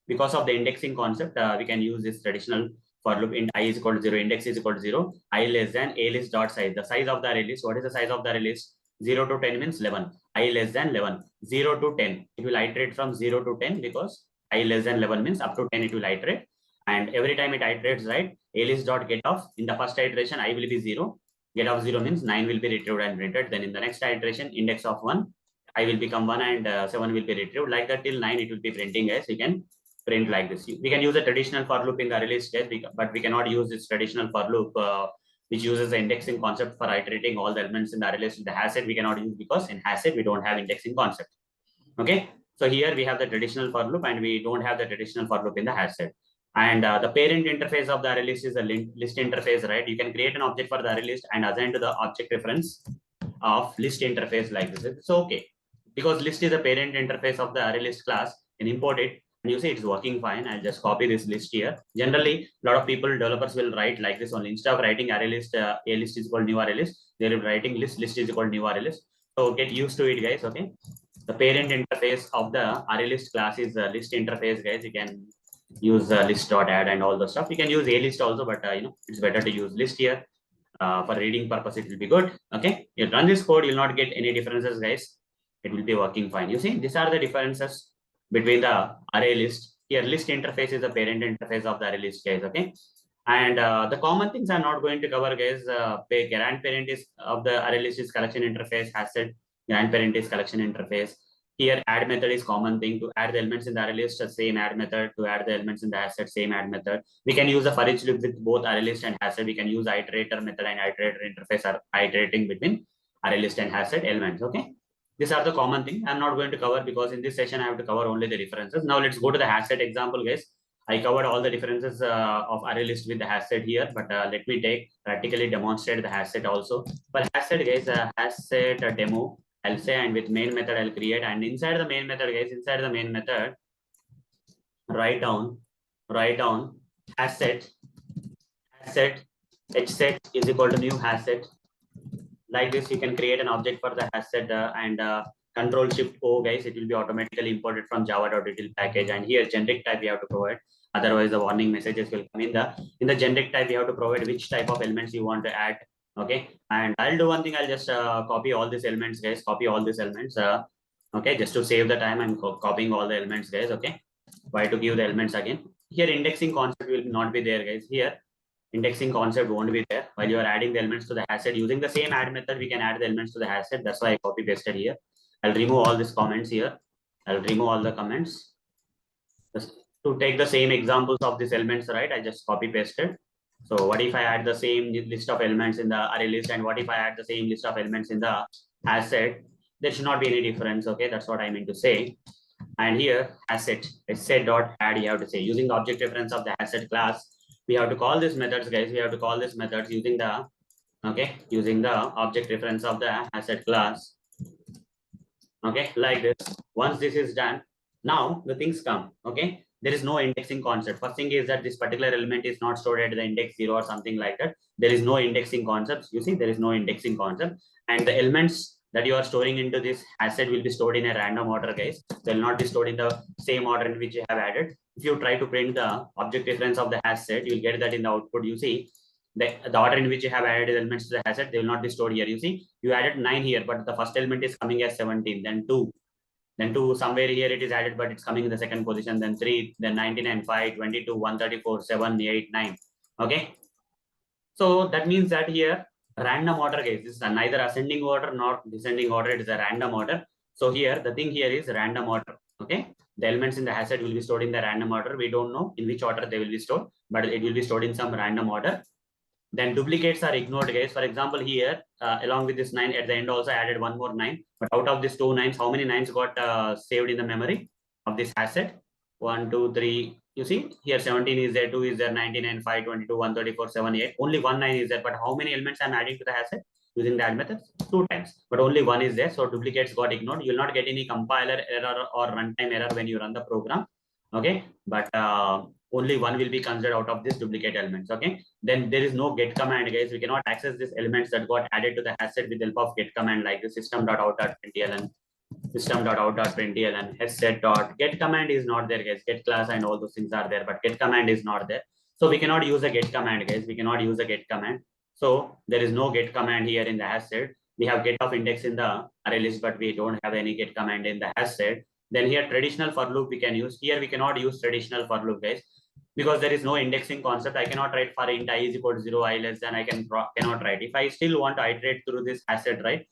Because of the indexing concept, we can use this traditional for loop. Int I is equal to 0, index is equal to 0, I less than a list dot size. The size of the array list, what is the size of the array list? 0 to 10 means 11. I less than 11. 0 to 10. It will iterate from 0 to 10 because I less than 11 means up to 10 it will iterate. And every time it iterates, right, a list dot get off. In the first iteration, I will be 0. Get of 0 means 9 will be retrieved and printed. Then in the next iteration, index of 1, I will become 1 and 7 will be retrieved. Like that till 9 it will be printing, as you can print like this. We can use a traditional for loop in the array list case, but we cannot use this traditional for loop which uses the indexing concept for iterating all the elements in the array list. The HashSet we cannot use because in HashSet we don't have indexing concept. Okay, so here we have the traditional for loop and we don't have the traditional for loop in the HashSet. And the parent interface of the array list is a list interface, right? You can create an object for the array list and assign to the object reference of list interface like this. So okay, because list is a parent interface of the array list class, and import it. And you see it's working fine. I'll just copy this list here. Generally, a lot of people, developers will write like this only. Instead of writing array list, a list is equal new array list, they will be writing list is equal new array list. So get used to it, guys. Okay. The parent interface of the array list class is the list interface, guys. You can use list.add and all the stuff. You can use a list also, but it's better to use list here. For reading purpose, it will be good. Okay. You run this code, you'll not get any differences, guys. It will be working fine. You see, these are the differences between the array list. Here, list interface is the parent interface of the array list, guys. Okay. And the common things I'm not going to cover, guys. Grandparent is of the array list is collection interface. HashSet grandparent is collection interface. Here, add method is common thing. To add the elements in the array list, same add method. To add the elements in the HashSet, same add method. We can use a for each loop with both array list and HashSet. We can use iterator method and iterator interface are iterating between array list and HashSet elements. Okay. These are the common things I'm not going to cover because in this session I have to cover only the differences. Now let's go to the HashSet example, guys. I covered all the differences of array list with the HashSet here, but let me take practically demonstrate the HashSet also. For HashSet, guys, HashSet demo, I'll say, and with main method I'll create, and inside the main method, guys, inside the main method, write down HashSet HSet is equal to new HashSet. Like this, you can create an object for the HashSet and Control Shift O, guys. It will be automatically imported from java.util package. And here, generic type we have to provide. Otherwise, the warning messages will come in the generic type. We have to provide which type of elements you want to add. Okay. And I'll do one thing. I'll just copy all these elements, guys. Copy all these elements. Okay. Just to save the time, I'm copying all the elements, guys. Okay. Why to give the elements again? Here, indexing concept will not be there, guys. Here, indexing concept won't be there while you are adding the elements to the HashSet. Using the same add method, we can add the elements to the HashSet. That's why I copy pasted here. I'll remove all these comments here. I'll remove all the comments. Just to take the same examples of these elements, right? I just copy pasted. So what if I add the same list of elements in the array list, and what if I add the same list of elements in the HashSet? There should not be any difference. Okay, that's what I meant to say. And here, HashSet dot add, you have to say using the object reference of the HashSet class. We have to call these methods, guys. We have to call these methods using the object reference of the HashSet class. Okay, like this. Once this is done, now the things come. Okay, there is no indexing concept. First thing is that this particular element is not stored at the index 0 or something like that. There is no indexing concept. You see, there is no indexing concept, and the elements that you are storing into this HashSet will be stored in a random order, guys. They will not be stored in the same order in which you have added. If you try to print the object reference of the HashSet, you will get that in the output. You see, the order in which you have added elements to the HashSet, they will not be stored here. You see, you added 9 here, but the first element is coming as 17, then 2. Then 2 somewhere here it is added, but it's coming in the second position, then 3, then 99, 5, 22, 134, 7, 8, 9. Okay. So that means that here random order, guys. This is neither ascending order nor descending order. It is a random order. So here, the thing here is random order. Okay. The elements in the HashSet will be stored in the random order. We don't know in which order they will be stored, but it will be stored in some random order. Then duplicates are ignored, guys. For example, here, along with this 9, at the end also I added one more 9. But out of these 2 9s, how many 9s got saved in the memory of this HashSet? 1, 2, 3. You see, here 17 is there, 2 is there, 99, 5, 22, 134, 7, 8. Only 1 9 is there. But how many elements I'm adding to the HashSet using that method? 2 times. But only 1 is there. So duplicates got ignored. You will not get any compiler error or runtime error when you run the program. Okay. But only 1 will be considered out of this duplicate elements. Okay. Then there is no get command, guys. We cannot access these elements that got added to the HashSet with the help of get command like the system.out.println, system.out.println, HashSet.get command is not there, guys. Get class and all those things are there, but get command is not there. So we cannot use a get command, guys. We cannot use a get command. So there is no get command here in the HashSet. We have get of index in the array list, but we don't have any get command in the HashSet. Then here traditional for loop we can use. Here we cannot use traditional for loop, guys, because there is no indexing concept. I cannot write for int I is equal to 0, I less than, I cannot write. If I still want to iterate through this HashSet, right,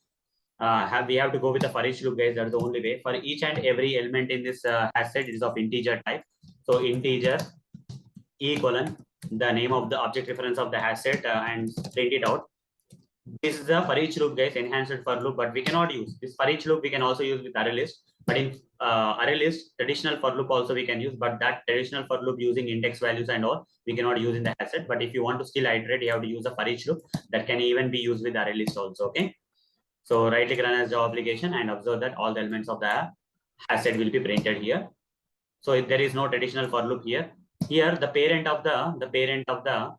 we have to go with the for each loop, guys. That's the only way. For each and every element in this HashSet, it is of integer type. So integer e colon the name of the object reference of the HashSet and print it out. This is the for each loop, guys, enhanced for loop, but we cannot use this for each loop. We can also use with ArrayList, but in ArrayList, traditional for loop also we can use, but that traditional for loop using index values and all, we cannot use in the HashSet. But if you want to still iterate, you have to use a for each loop that can even be used with ArrayList also. Okay. So right click run as Java application and observe that all the elements of the HashSet will be printed here. So if there is no traditional for loop here, the parent of the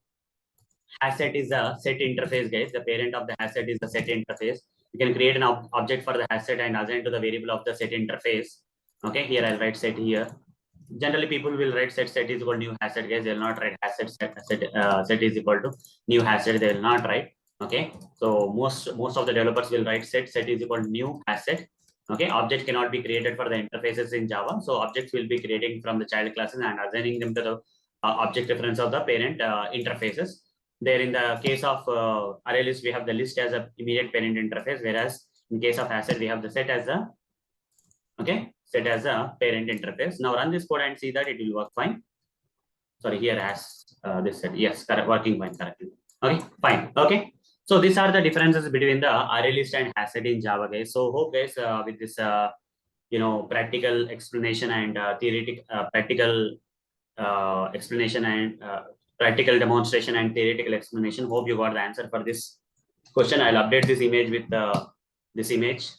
HashSet is a set interface, guys. The parent of the HashSet is the set interface. You can create an object for the HashSet and assign to the variable of the set interface. Okay, here I'll write set here. Generally, people will write set is equal to new HashSet, guys. They will not write HashSet set is equal to new HashSet. They will not write. Okay, so most of the developers will write set is equal to new HashSet. Okay, object cannot be created for the interfaces in Java. So objects will be creating from the child classes and assigning them to the object reference of the parent interfaces. There in the case of ArrayList, we have the list as a immediate parent interface, whereas in case of HashSet, we have the set as a parent interface. Now run this code and see that it will work fine. Sorry, here has this set. Yes, correct, working fine correctly. Okay, fine. Okay. So these are the differences between the ArrayList and HashSet in Java, guys. So hope, guys, with this practical explanation and practical explanation and practical demonstration and theoretical explanation, hope you got the answer for this question. I'll update this image with this image.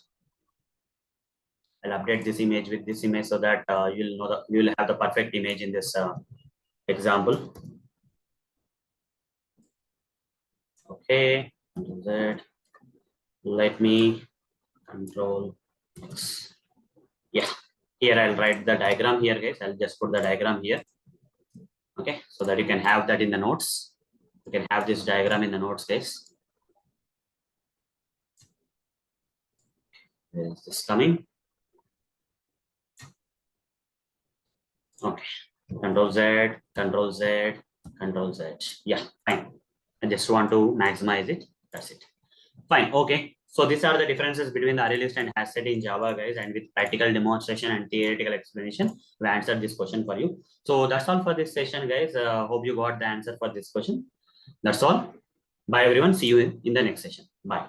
I'll update this image with this image so that you will have the perfect image in this example. Okay, Control Z. Let me Control X. Yeah, here I'll write the diagram here, guys. I'll just put the diagram here. Okay, so that you can have that in the notes. You can have this diagram in the notes, guys. Where is this coming? Okay, Control Z, Control Z, Control Z. Yeah, fine. I just want to maximize it. That's it. Fine. Okay. So these are the differences between the ArrayList and HashSet in Java, guys, and with practical demonstration and theoretical explanation, we answered this question for you. So that's all for this session, guys. Hope you got the answer for this question. That's all. Bye, everyone. See you in the next session. Bye.